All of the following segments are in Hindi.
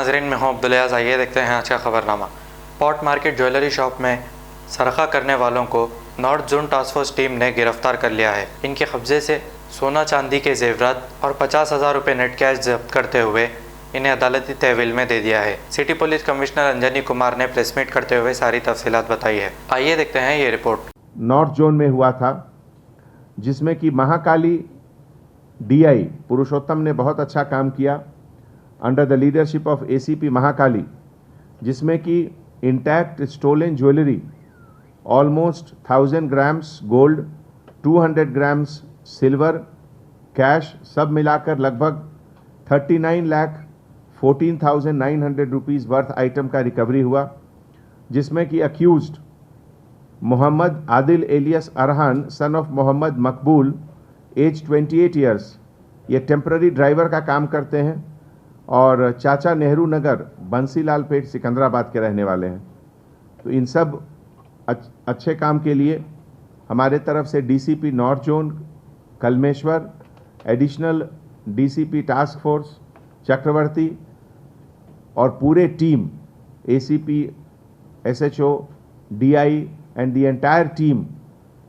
नाजरीन, मैं हूँ अब्दुल-याज़। आइए देखते हैं आज का खबरनामा। पॉट मार्केट ज्वेलरी शॉप में सरका करने वालों को north zone task force team ने गिरफ्तार कर लिया है। इनके कब्जे से सोना चांदी के जेवरात और 50,000 रुपये नेट कैश जब्त करते हुए इन्हें अदालती तहवील में दे दिया है। City police commissioner Anjani Kumar ने प्रेस मीट करते हुए सारी तफसीलात बताई है। आइए देखते हैं ये रिपोर्ट। नॉर्थ जोन में हुआ था, जिसमें कि महाकाली डीआई पुरुषोत्तम ने बहुत अच्छा काम किया under the leadership of ACP Mahakali, जिसमें कि intact stolen jewellery almost 1000 grams gold, 200 grams silver, cash सब मिलाकर लगभग 39,14,900 रुपीज़ वर्थ आइटम का रिकवरी हुआ, जिसमें कि accused Mohammad Adil alias Arhan son of Mohammad Maqbool age 28 years, ये टेम्पररी ड्राइवर का काम करते हैं और चाचा नेहरू नगर बंसीलाल पेट सिकंदराबाद के रहने वाले हैं। तो इन सब अच्छे काम के लिए हमारे तरफ से DCP north zone Kalmeshwar, additional DCP task force Chakravarty और पूरे team ACP, SHO, DI and the entire team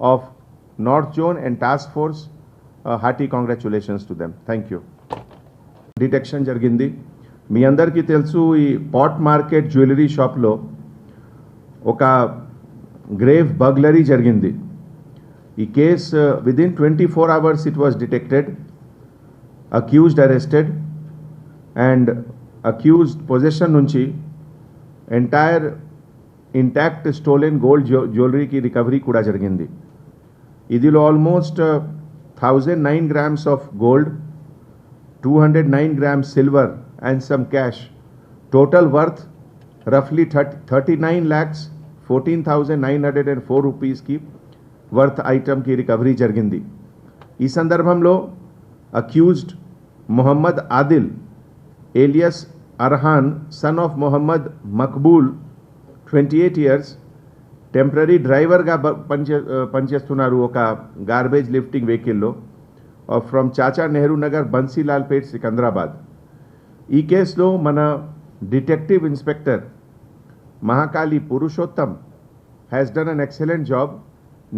of North Zone and Task Force, hearty congratulations to them. Thank you. Detection జరిగింది. మీ అందరికీ తెలుసు, ఈ పాట్ మార్కెట్ జ్యువెలరీ షాప్లో ఒక గ్రేవ్ బర్గ్లరీ జరిగింది. ఈ case within 24 hours it was detected, accused arrested and accused possession నుంచి entire ఇంటాక్ట్ స్టోలెన్ గోల్డ్ జ్యువెలరీకి రికవరీ కూడా జరిగింది. ఇదిలో almost 1009 grams of gold, 209 grams silver and some cash, total worth రఫ్లీ 39,14,904 రూపీస్కి వర్త్ ఐటమ్కి రికవరీ జరిగింది. ఈ సందర్భంలో accused Mohammed Adil alias Arhan son of Mohammed Maqbool 28 years temporary డ్రైవర్గా పనిచేస్తున్నారు ఒక గార్బేజ్ లిఫ్టింగ్ వెహికల్లో ఫ్రమ్ చాచా నెహ్రూ నగర్ బన్సీలాల్ పేట్ సికంద్రాబాద్. ఈ కేసులో మన detective inspector Mahakali Purushottam has done an excellent job.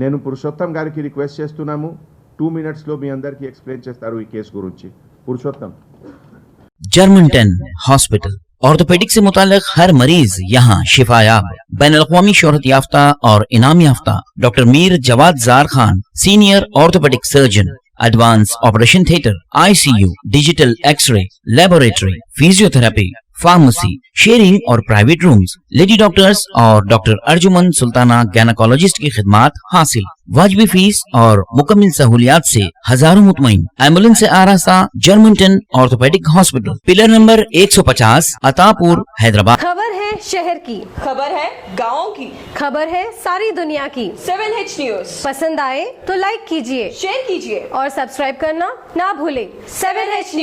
నేను పురుషోత్తం గారికి రిక్వెస్ట్ చేస్తున్నాము, 2 minutesలో మీ అందరికీ ఎక్స్ప్లెయిన్ చేస్తారు ఈ కేసు గురించి. పురుషోత్తం. जर्मनटन हॉस्पिटल ऑर्थोपेडिक से मुताल्लिक हर मरीज यहाँ शिफायाब। बैनुल-अक़वामी शोहरत याफ्ता और इनाम याफ्ता doctor Mir Jawad Zar Khan, senior orthopaedic surgeon, advance operation theatre, ICU, digital x-ray, laboratory, physiotherapy, pharmacy, sharing और प्राइवेट रूम्स, लेडी डॉक्टर्स और डॉक्टर अर्जुमन सुल्ताना गायनेकोलॉजिस्ट की खिदमात हासिल। वाजिबी फीस और मुकम्मल सहूलियात से हजारों मुतमईन। एम्बुलेंस से आरास्ता Germanton orthopaedic hospital, pillar number 150, Attapur, Hyderabad. खबर है शहर की, खबर है गाँव की, खबर है सारी दुनिया की। 7H न्यूज पसंद आए तो लाइक कीजिए, शेयर कीजिए और सब्सक्राइब करना ना भूले। 7H news.